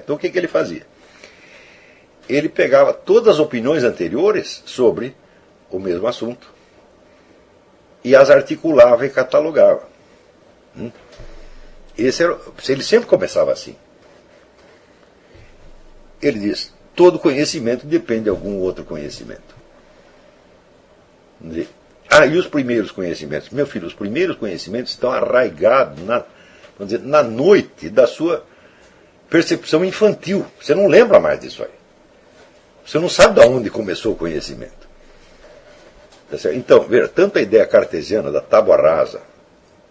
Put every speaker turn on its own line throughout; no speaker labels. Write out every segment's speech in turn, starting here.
Então o que ele fazia? Ele pegava todas as opiniões anteriores sobre o mesmo assunto e as articulava e catalogava. Ele sempre começava assim. Ele diz: todo conhecimento depende de algum outro conhecimento. E os primeiros conhecimentos? Meu filho, os primeiros conhecimentos estão arraigados na noite da sua percepção infantil. Você não lembra mais disso aí. Você não sabe de onde começou o conhecimento. Então, veja, tanto a ideia cartesiana da tábua rasa,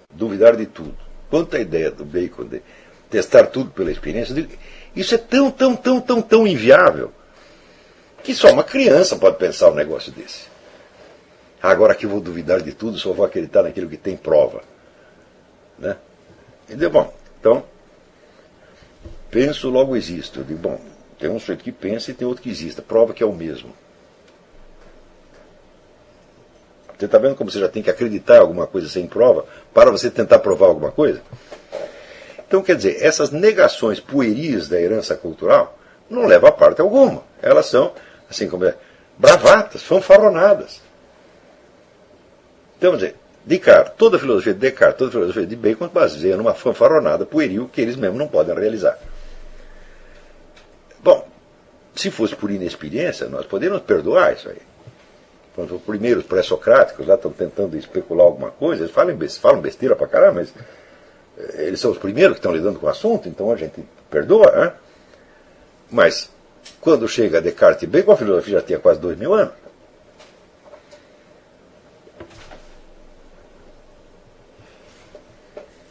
duvidar de tudo, quanto a ideia do Bacon de testar tudo pela experiência, isso é tão inviável que só uma criança pode pensar um negócio desse. Agora que eu vou duvidar de tudo, só vou acreditar naquilo que tem prova. Né? Entendeu? Bom, então, penso, logo existo. Eu digo, bom, tem um sujeito que pensa e tem outro que existe. Prova que é o mesmo. Você está vendo como você já tem que acreditar em alguma coisa sem prova para você tentar provar alguma coisa? Então, quer dizer, essas negações pueris da herança cultural não levam a parte alguma. Elas são, assim como bravatas, fanfarronadas. Então, quer dizer, Descartes, toda a filosofia de Descartes, toda a filosofia de Bacon baseia numa fanfarronada pueril que eles mesmos não podem realizar. Bom, se fosse por inexperiência, nós poderíamos perdoar isso aí. Quando os primeiros pré-socráticos lá estão tentando especular alguma coisa, eles falam besteira pra caramba, mas eles são os primeiros que estão lidando com o assunto, então a gente perdoa. Né? Mas, quando chega a Descartes e Bacon, a filosofia já tinha quase 2000 anos.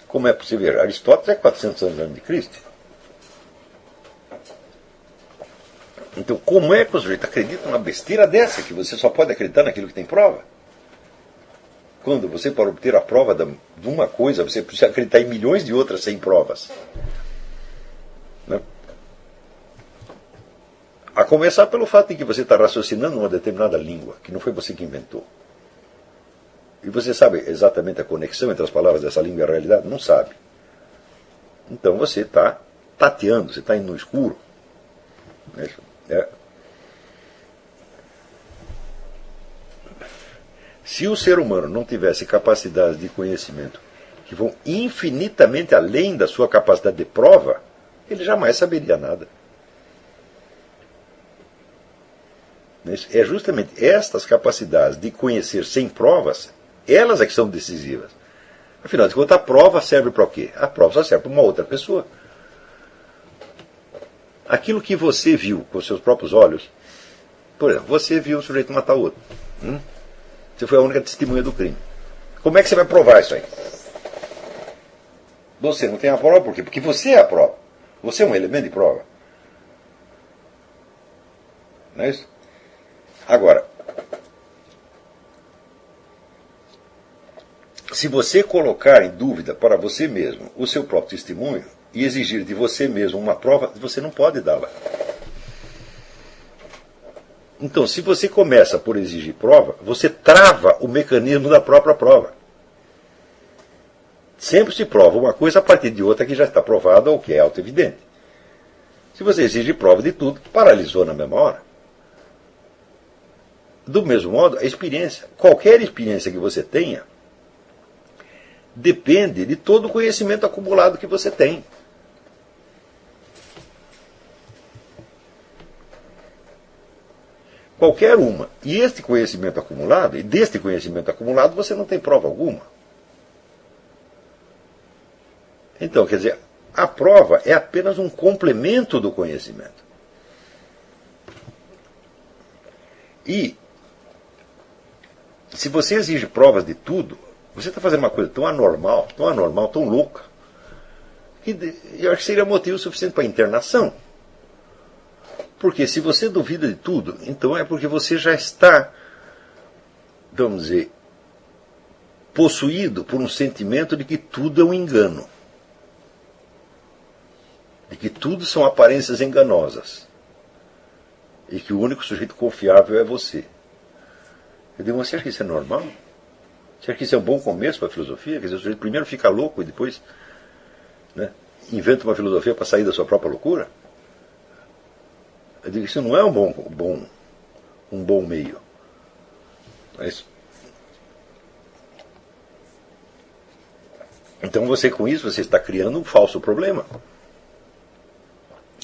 Como é possível? Aristóteles é 400 anos antes de Cristo. Então, como é que o sujeito acredita numa besteira dessa, que você só pode acreditar naquilo que tem prova? Quando você, para obter a prova de uma coisa, você precisa acreditar em milhões de outras sem provas. Né? A começar pelo fato de que você está raciocinando uma determinada língua, que não foi você que inventou. E você sabe exatamente a conexão entre as palavras dessa língua e a realidade? Não sabe. Então você está tateando, você está indo no escuro. Se o ser humano não tivesse capacidades de conhecimento que vão infinitamente além da sua capacidade de prova, ele jamais saberia nada. É justamente estas capacidades de conhecer sem provas, elas é que são decisivas. Afinal de contas, a prova serve para o quê? A prova só serve para uma outra pessoa. Aquilo que você viu com seus próprios olhos, por exemplo, você viu um sujeito matar o outro. Você foi a única testemunha do crime. Como é que você vai provar isso aí? Você não tem a prova por quê? Porque você é a prova. Você é um elemento de prova. Não é isso? Agora, se você colocar em dúvida para você mesmo o seu próprio testemunho e exigir de você mesmo uma prova, você não pode dá-la. Então, se você começa por exigir prova, você trava o mecanismo da própria prova. Sempre se prova uma coisa a partir de outra que já está provada ou que é auto-evidente. Se você exige prova de tudo, paralisou na mesma hora. Do mesmo modo, a experiência, qualquer experiência que você tenha, depende de todo o conhecimento acumulado que você tem. Qualquer uma. E este conhecimento acumulado, e deste conhecimento acumulado, você não tem prova alguma. Então, quer dizer, a prova é apenas um complemento do conhecimento. E, se você exige provas de tudo, você está fazendo uma coisa tão anormal, tão louca, que eu acho que seria motivo suficiente para internação. Porque se você duvida de tudo, então é porque você já está, vamos dizer, possuído por um sentimento de que tudo é um engano. De que tudo são aparências enganosas. E que o único sujeito confiável é você. Eu digo, você acha que isso é normal? Você acha que isso é um bom começo para a filosofia? Quer dizer, o sujeito primeiro fica louco e depois, né, inventa uma filosofia para sair da sua própria loucura? Eu digo, isso não é um bom meio. Mas, então você com isso você está criando um falso problema.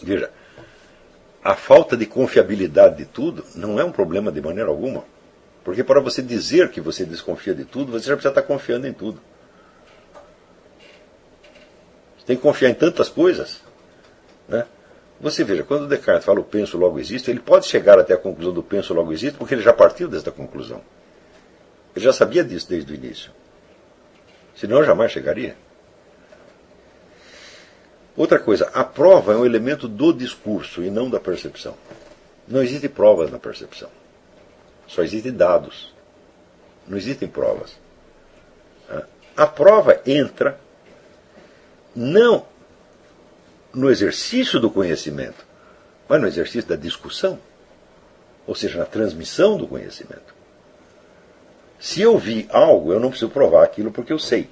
Veja, a falta de confiabilidade de tudo não é um problema de maneira alguma. Porque para você dizer que você desconfia de tudo, você já precisa estar confiando em tudo. Você tem que confiar em tantas coisas, né? Você veja, quando Descartes fala o penso logo existe, ele pode chegar até a conclusão do penso logo existe, porque ele já partiu desta conclusão. Ele já sabia disso desde o início. Senão jamais chegaria. Outra coisa, a prova é um elemento do discurso e não da percepção. Não existe provas na percepção. Só existem dados. Não existem provas. A prova entra não no exercício do conhecimento, mas no exercício da discussão, ou seja, na transmissão do conhecimento. Se eu vi algo, eu não preciso provar aquilo porque eu sei.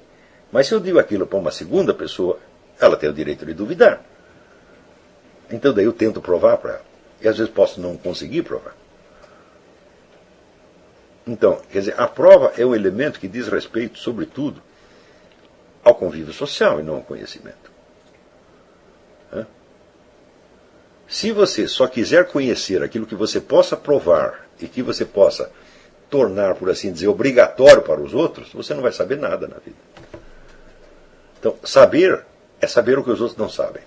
Mas se eu digo aquilo para uma segunda pessoa, ela tem o direito de duvidar. Então daí eu tento provar para ela. E às vezes posso não conseguir provar. Então, quer dizer, a prova é um elemento que diz respeito, sobretudo, ao convívio social e não ao conhecimento. Se você só quiser conhecer aquilo que você possa provar e que você possa tornar, por assim dizer, obrigatório para os outros, você não vai saber nada na vida. Então, saber é saber o que os outros não sabem.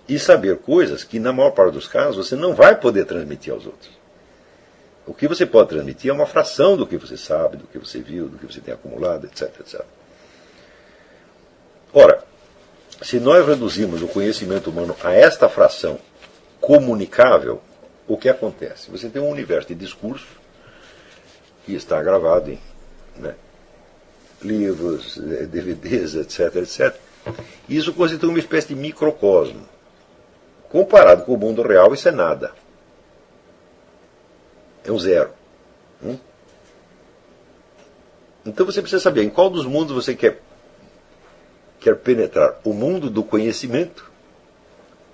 E saber coisas que, na maior parte dos casos, você não vai poder transmitir aos outros. O que você pode transmitir é uma fração do que você sabe, do que você viu, do que você tem acumulado, etc, etc. Ora, se nós reduzirmos o conhecimento humano a esta fração comunicável, o que acontece? Você tem um universo de discurso que está gravado em livros, DVDs, etc, etc. Isso constitui uma espécie de microcosmo. Comparado com o mundo real, isso é nada. É um zero. Então você precisa saber em qual dos mundos você quer penetrar. O mundo do conhecimento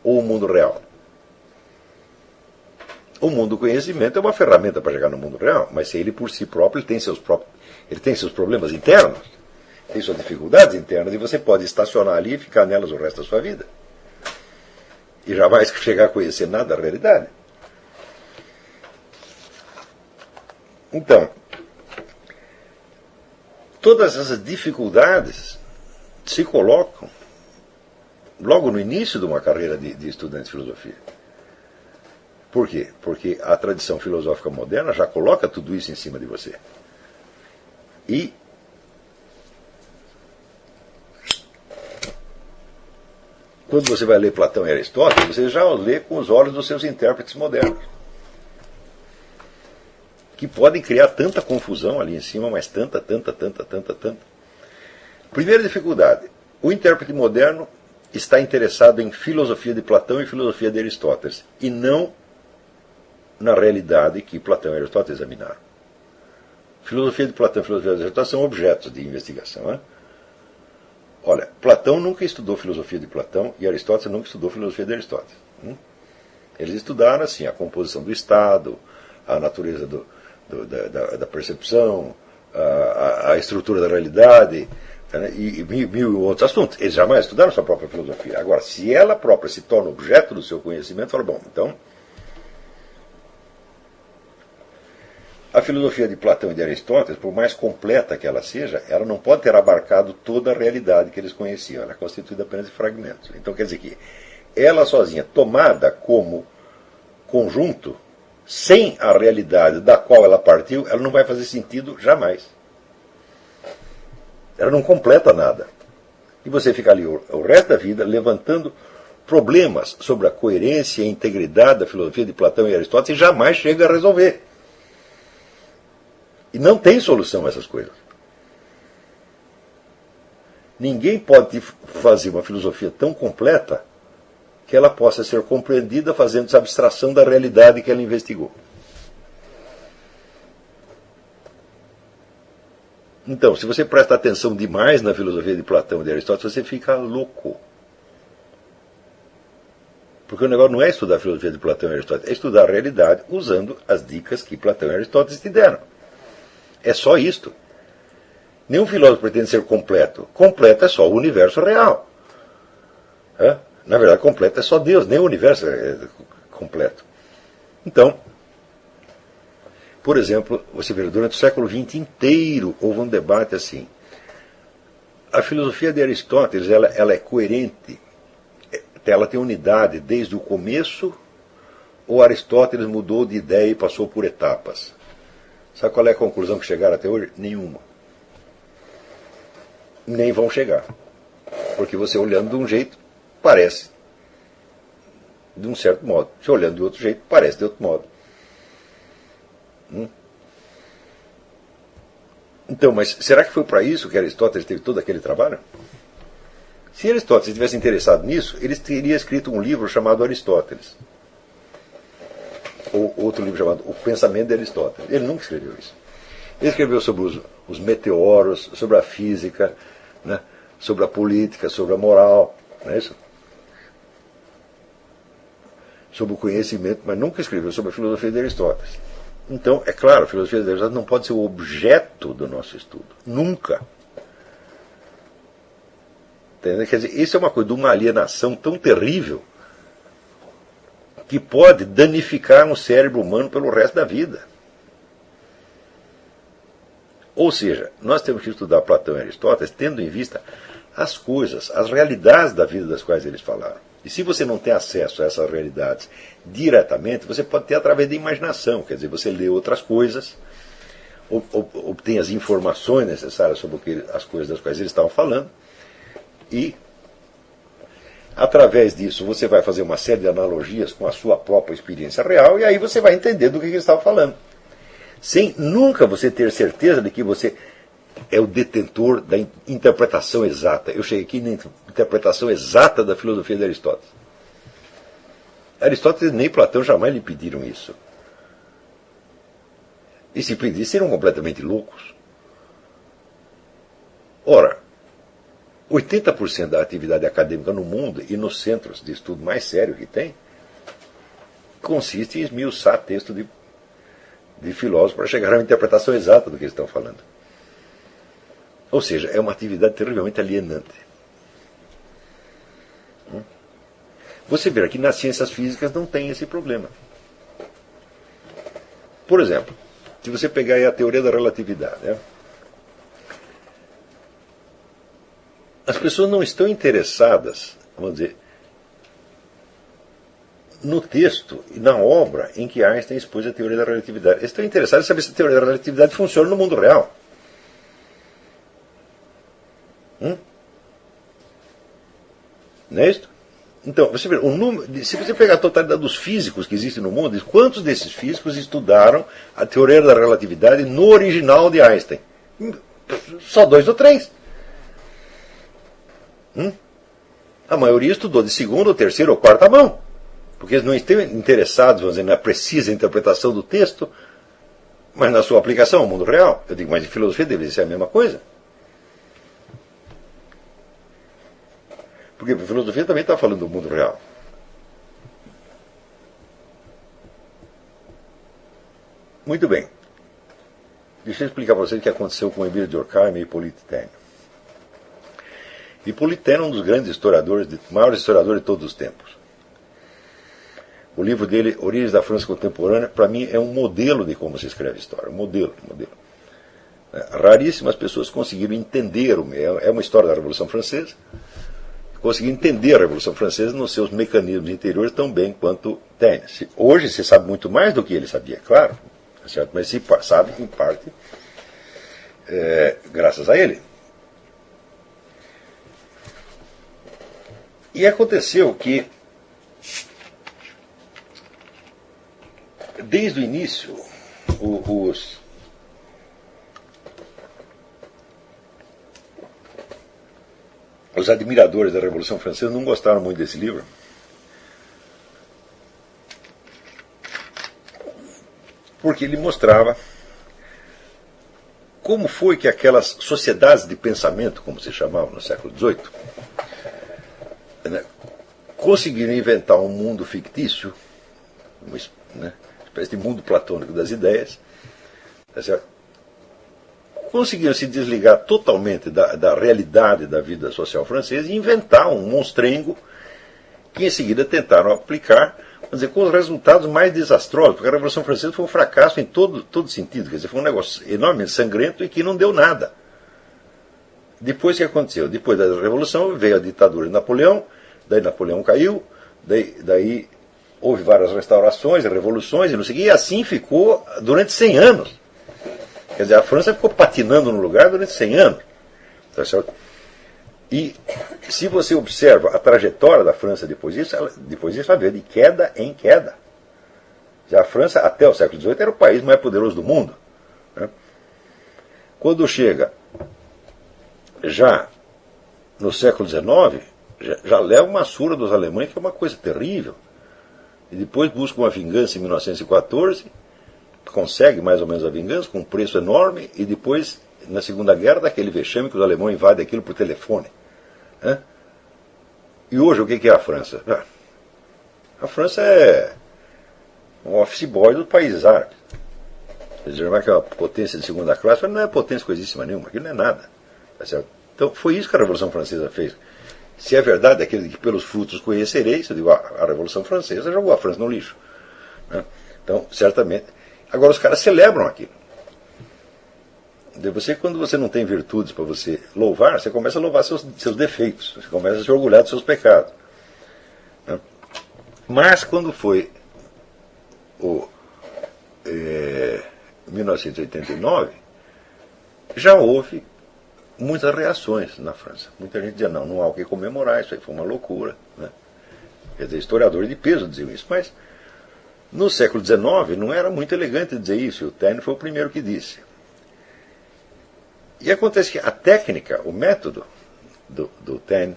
ou o mundo real? O mundo do conhecimento é uma ferramenta para chegar no mundo real, mas ele por si próprio ele tem seus problemas internos, tem suas dificuldades internas, e você pode estacionar ali e ficar nelas o resto da sua vida. E jamais chegar a conhecer nada da realidade. Então, todas essas dificuldades se colocam logo no início de uma carreira de estudante de filosofia. Por quê? Porque a tradição filosófica moderna já coloca tudo isso em cima de você. E quando você vai ler Platão e Aristóteles, você já lê com os olhos dos seus intérpretes modernos, que podem criar tanta confusão ali em cima, mas tanta. Primeira dificuldade, o intérprete moderno está interessado em filosofia de Platão e filosofia de Aristóteles, e não na realidade que Platão e Aristóteles examinaram. Filosofia de Platão e filosofia de Aristóteles são objetos de investigação. Olha, Platão nunca estudou filosofia de Platão e Aristóteles nunca estudou filosofia de Aristóteles. Eles estudaram assim a composição do Estado, a natureza da percepção, a estrutura da realidade, e mil outros assuntos. Eles jamais estudaram sua própria filosofia. Agora, se ela própria se torna objeto do seu conhecimento, fala, bom, então a filosofia de Platão e de Aristóteles, por mais completa que ela seja, ela não pode ter abarcado toda a realidade que eles conheciam. Ela é constituída apenas de fragmentos. Então quer dizer que ela sozinha, tomada como conjunto, sem a realidade da qual ela partiu, ela não vai fazer sentido jamais. Ela não completa nada. E você fica ali o resto da vida levantando problemas sobre a coerência e a integridade da filosofia de Platão e Aristóteles e jamais chega a resolver. E não tem solução a essas coisas. Ninguém pode fazer uma filosofia tão completa que ela possa ser compreendida fazendo abstração da realidade que ela investigou. Então, se você presta atenção demais na filosofia de Platão e de Aristóteles, você fica louco. Porque o negócio não é estudar a filosofia de Platão e Aristóteles, é estudar a realidade usando as dicas que Platão e Aristóteles te deram. É só isto. Nenhum filósofo pretende ser completo. Completo é só o universo real. Na verdade, completo é só Deus, nem o universo é completo. Então, por exemplo, você vê, durante o século XX inteiro houve um debate assim. A filosofia de Aristóteles ela é coerente, ela tem unidade desde o começo, ou Aristóteles mudou de ideia e passou por etapas? Sabe qual é a conclusão que chegaram até hoje? Nenhuma. Nem vão chegar. Porque você olhando de um jeito, parece de um certo modo. Se olhando de outro jeito, parece de outro modo. Então, mas será que foi para isso que Aristóteles teve todo aquele trabalho? Se Aristóteles tivesse interessado nisso, ele teria escrito um livro chamado Aristóteles. Ou outro livro chamado O Pensamento de Aristóteles. Ele nunca escreveu isso. Ele escreveu sobre os meteoros, sobre a física, né, sobre a política, sobre a moral, não é isso? Sobre o conhecimento, mas nunca escreveu sobre a filosofia de Aristóteles. Então, é claro, a filosofia de Aristóteles não pode ser o objeto do nosso estudo. Nunca. Entendeu? Quer dizer, isso é uma coisa de uma alienação tão terrível que pode danificar um cérebro humano pelo resto da vida. Ou seja, nós temos que estudar Platão e Aristóteles tendo em vista as coisas, as realidades da vida das quais eles falaram. E se você não tem acesso a essas realidades diretamente, você pode ter através da imaginação, quer dizer, você lê outras coisas, obtém as informações necessárias sobre as coisas das quais eles estavam falando, e através disso você vai fazer uma série de analogias com a sua própria experiência real, e aí você vai entender do que eles estavam falando. Sem nunca você ter certeza de que você é o detentor da interpretação exata. Eu cheguei aqui na interpretação exata da filosofia de Aristóteles. Aristóteles nem Platão jamais lhe pediram isso. E se pedissem, seriam completamente loucos. Ora, 80% da atividade acadêmica no mundo e nos centros de estudo mais sério que tem consiste em esmiuçar texto de filósofos para chegar a uma interpretação exata do que eles estão falando. Ou seja, é uma atividade terrivelmente alienante. Você vê que nas ciências físicas não tem esse problema. Por exemplo, se você pegar aí a teoria da relatividade, né? As pessoas não estão interessadas, vamos dizer, no texto e na obra em que Einstein expôs a teoria da relatividade. Eles estão interessados em saber se a teoria da relatividade funciona no mundo real. Não é isso? Então, você vê, se você pegar a totalidade dos físicos que existem no mundo, quantos desses físicos estudaram a teoria da relatividade no original de Einstein? Só 2 ou 3. A maioria estudou de segunda, ou terceira ou quarta mão. Porque eles não estão interessados, vamos dizer, na precisa interpretação do texto, mas na sua aplicação ao mundo real. Eu digo, mas em filosofia deveria ser a mesma coisa. Porque a filosofia também está falando do mundo real. Muito bem. Deixa eu explicar para vocês o que aconteceu com Emile Durkheim e Hippolyte Taine. Hippolyte Taine é um dos grandes historiadores, maiores historiadores de todos os tempos. O livro dele, Origens da França Contemporânea, para mim é um modelo de como se escreve história. Um modelo. Raríssimas pessoas conseguiram entender, é uma história da Revolução Francesa, conseguiram entender a Revolução Francesa nos seus mecanismos interiores tão bem quanto Taine. Hoje se sabe muito mais do que ele sabia, claro, certo? Mas se sabe, em parte, graças a ele. E aconteceu que, desde o início, os admiradores da Revolução Francesa não gostaram muito desse livro. Porque ele mostrava como foi que aquelas sociedades de pensamento, como se chamavam no século XVIII, conseguiram inventar um mundo fictício, uma espécie de mundo platônico das ideias, tá certo? Conseguiram se desligar totalmente da realidade da vida social francesa e inventar um monstrengo que em seguida tentaram aplicar, vamos dizer, com os resultados mais desastrosos, porque a Revolução Francesa foi um fracasso em todo sentido, quer dizer, foi um negócio enormemente sangrento e que não deu nada. Depois o que aconteceu? Depois da Revolução veio a ditadura de Napoleão, daí Napoleão caiu, daí houve várias restaurações, revoluções e não sei o que, e assim ficou durante 100 anos. Quer dizer, a França ficou patinando no lugar durante 100 anos. Tá certo? E se você observa a trajetória da França depois disso, ela veio de queda em queda. Já a França, até o século XVIII, era o país mais poderoso do mundo. Né? Quando chega já no século XIX, já leva uma surra dos alemães, que é uma coisa terrível. E depois busca uma vingança em 1914, consegue mais ou menos a vingança, com um preço enorme, e depois, na Segunda Guerra, daquele vexame que os alemães invadem aquilo por telefone. Né? E hoje, o que é a França? A França é um office boy do país árabe. Quer dizer, que é uma potência de segunda classe, mas não é potência coisíssima nenhuma, aquilo não é nada. Tá certo? Então, foi isso que a Revolução Francesa fez. Se é verdade aquele que pelos frutos conhecereis, eu digo, a Revolução Francesa jogou a França no lixo. Né? Então, certamente. Agora, os caras celebram aquilo. Quando você não tem virtudes para você louvar, você começa a louvar seus defeitos, você começa a se orgulhar dos seus pecados. Né? Mas, quando foi 1989, já houve muitas reações na França. Muita gente dizia, não há o que comemorar, isso aí foi uma loucura. Né? Quer dizer, historiadores de peso diziam isso, mas no século XIX não era muito elegante dizer isso, e o Taine foi o primeiro que disse. E acontece que a técnica, o método do Taine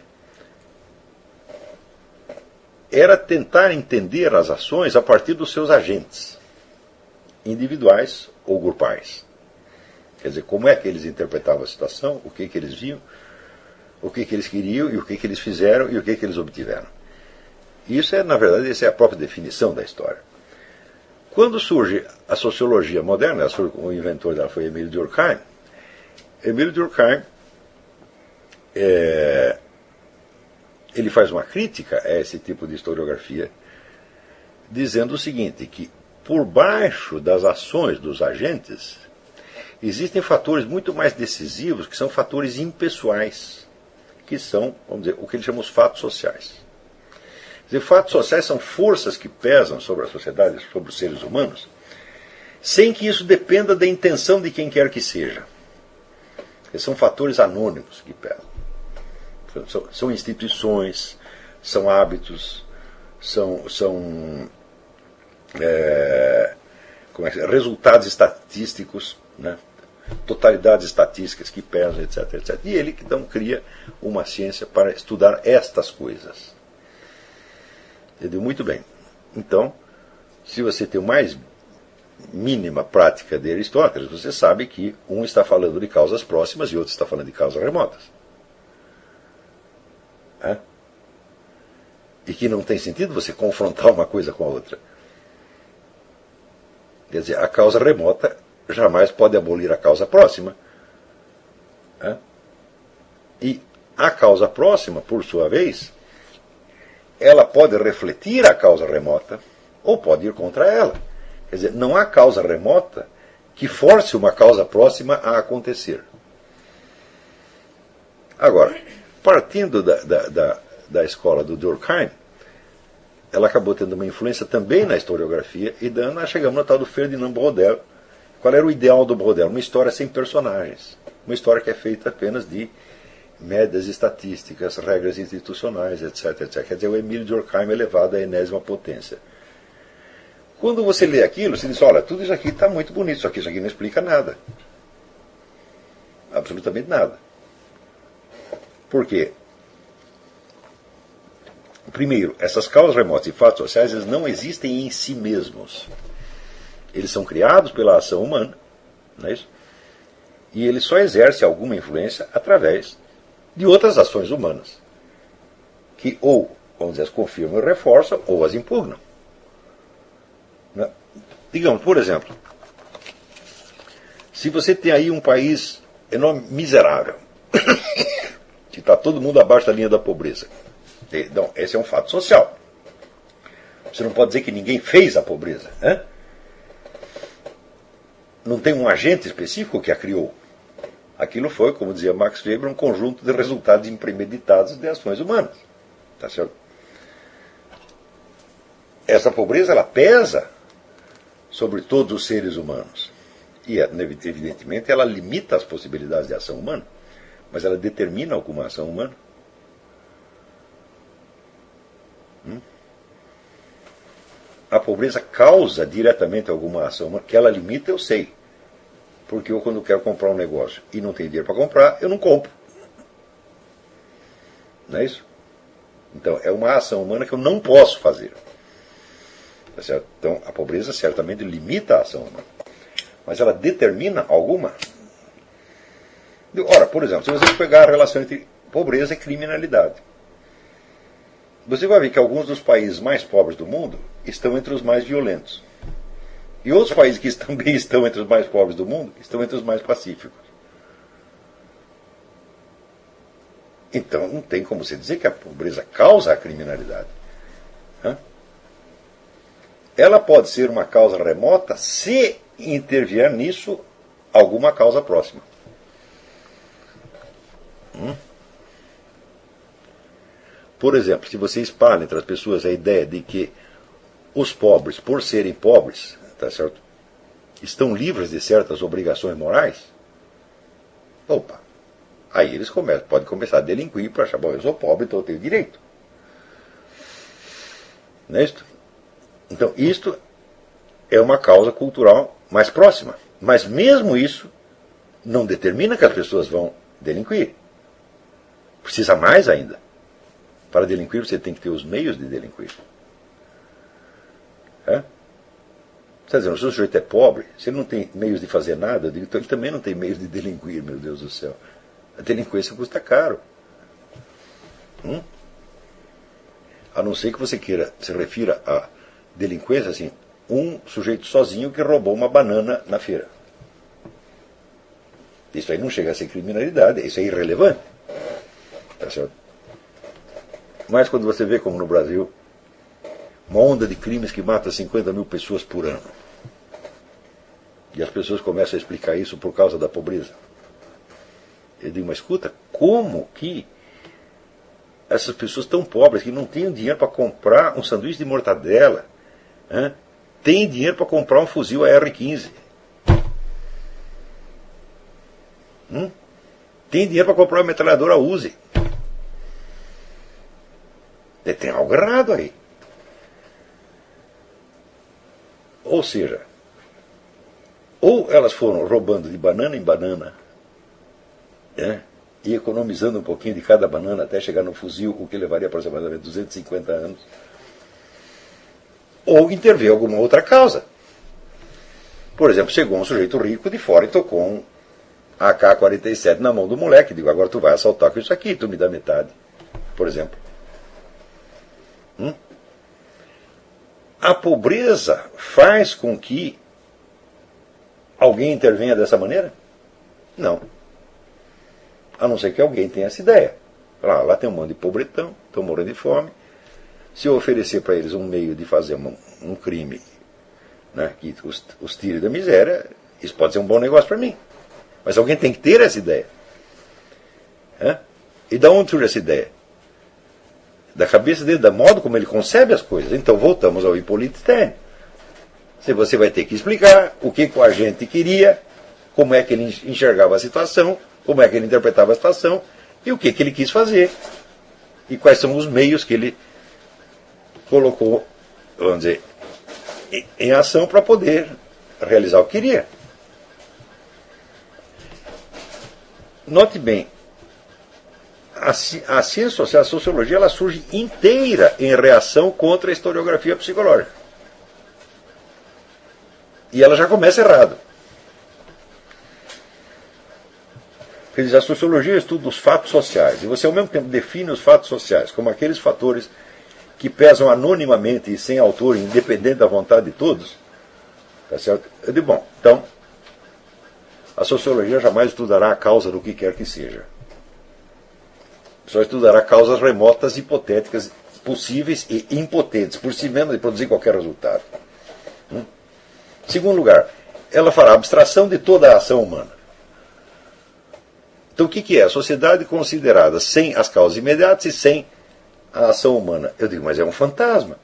era tentar entender as ações a partir dos seus agentes, individuais ou grupais. Quer dizer, como é que eles interpretavam a situação, o que eles viam, o que eles queriam, e o que eles fizeram, e o que eles obtiveram. Isso é, na verdade, essa é a própria definição da história. Quando surge a sociologia moderna, o inventor dela foi Émile Durkheim. Émile Durkheim ele faz uma crítica a esse tipo de historiografia, dizendo o seguinte, que por baixo das ações dos agentes existem fatores muito mais decisivos, que são fatores impessoais, que são, vamos dizer, o que eles chamam os fatos sociais. Quer dizer, fatos sociais são forças que pesam sobre a sociedade, sobre os seres humanos, sem que isso dependa da intenção de quem quer que seja. Eles são fatores anônimos que pesam. São instituições, são hábitos, são resultados estatísticos, né? Totalidades estatísticas que pesam, etc, etc. E ele então cria uma ciência para estudar estas coisas. Entendeu? Muito bem. Então, se você tem o mais mínima prática de Aristóteles, você sabe que um está falando de causas próximas e outro está falando de causas remotas. E que não tem sentido você confrontar uma coisa com a outra. Quer dizer, a causa remota jamais pode abolir a causa próxima. E a causa próxima, por sua vez, ela pode refletir a causa remota ou pode ir contra ela. Quer dizer, não há causa remota que force uma causa próxima a acontecer. Agora, partindo da escola do Durkheim, ela acabou tendo uma influência também na historiografia, e nós chegamos no tal do Ferdinand Braudel. Qual era o ideal do Braudel? Uma história sem personagens. Uma história que é feita apenas de médias estatísticas, regras institucionais, etc, etc. Quer dizer, o Émile Durkheim elevado à enésima potência. Quando você lê aquilo, você diz, olha, tudo isso aqui está muito bonito, isso aqui não explica nada. Absolutamente nada. Por quê? Primeiro, essas causas remotas e fatos sociais, eles não existem em si mesmos. Eles são criados pela ação humana, não é isso? E eles só exercem alguma influência através de outras ações humanas, que ou vamos dizer, as confirmam e reforçam ou as impugnam. Né? Digamos, por exemplo, se você tem aí um país enorme, miserável, que está todo mundo abaixo da linha da pobreza. Então, esse é um fato social. Você não pode dizer que ninguém fez a pobreza. Né? Não tem um agente específico que a criou. Aquilo foi, como dizia Max Weber, um conjunto de resultados impremeditados de ações humanas. Tá certo? Essa pobreza, ela pesa sobre todos os seres humanos. E, evidentemente, ela limita as possibilidades de ação humana. Mas ela determina alguma ação humana. A pobreza causa diretamente alguma ação humana. Que ela limita, eu sei. Porque eu, quando quero comprar um negócio e não tenho dinheiro para comprar, eu não compro. Não é isso? Então, é uma ação humana que eu não posso fazer. Tá certo? Então, a pobreza certamente limita a ação humana. Mas ela determina alguma. Ora, por exemplo, se você pegar a relação entre pobreza e criminalidade, você vai ver que alguns dos países mais pobres do mundo estão entre os mais violentos. E outros países que também estão entre os mais pobres do mundo estão entre os mais pacíficos. Então não tem como você dizer que a pobreza causa a criminalidade. Ela pode ser uma causa remota se intervier nisso alguma causa próxima. Por exemplo, se você espalha entre as pessoas a ideia de que os pobres, por serem pobres, tá certo, estão livres de certas obrigações morais, opa, aí eles podem começar a delinquir para achar, bom, eu sou pobre, então eu tenho direito. Não é isto? Então, isto é uma causa cultural mais próxima. Mas mesmo isso não determina que as pessoas vão delinquir. Precisa mais ainda. Para delinquir, você tem que ter os meios de delinquir. Está dizendo, se o sujeito é pobre, se ele não tem meios de fazer nada, então ele também não tem meios de delinquir, meu Deus do céu. A delinquência custa caro. A não ser que você queira, se refira a delinquência, assim, um sujeito sozinho que roubou uma banana na feira. Isso aí não chega a ser criminalidade, isso é irrelevante. Tá certo? Mas quando você vê como no Brasil, uma onda de crimes que mata 50 mil pessoas por ano, e as pessoas começam a explicar isso por causa da pobreza. Eu digo, mas escuta, como que essas pessoas tão pobres que não têm dinheiro para comprar um sanduíche de mortadela, têm dinheiro para comprar um fuzil AR-15? Tem dinheiro para comprar uma metralhadora Uzi? Tem algo errado aí. Ou seja, ou elas foram roubando de banana em banana, e economizando um pouquinho de cada banana até chegar no fuzil, o que levaria aproximadamente 250 anos, ou interveio alguma outra causa. Por exemplo, chegou um sujeito rico de fora e tocou um AK-47 na mão do moleque, digo, agora tu vai assaltar com isso aqui, tu me dá metade, por exemplo. A pobreza faz com que alguém intervenha dessa maneira? Não. A não ser que alguém tenha essa ideia. Lá tem um monte de pobretão, estão morrendo de fome. Se eu oferecer para eles um meio de fazer um crime, que os tire da miséria, isso pode ser um bom negócio para mim. Mas alguém tem que ter essa ideia. E da onde surge essa ideia? Da cabeça dele, da modo como ele concebe as coisas. Então voltamos ao Hippolyte Taine. Você vai ter que explicar o que o agente queria, como é que ele enxergava a situação, como é que ele interpretava a situação e o que ele quis fazer. E quais são os meios que ele colocou, vamos dizer, em ação para poder realizar o que queria. Note bem, a ciência social, a sociologia, ela surge inteira em reação contra a historiografia psicológica. E ela já começa errado. Quer dizer, a sociologia estuda os fatos sociais, e você ao mesmo tempo define os fatos sociais como aqueles fatores que pesam anonimamente e sem autor, independente da vontade de todos. Tá certo? Eu digo, bom, então, a sociologia jamais estudará a causa do que quer que seja. Só estudará causas remotas, hipotéticas, possíveis e impotentes, por si mesma, de produzir qualquer resultado. Segundo lugar, ela fará abstração de toda a ação humana. Então o que é? A sociedade considerada sem as causas imediatas e sem a ação humana. Eu digo, mas é um fantasma.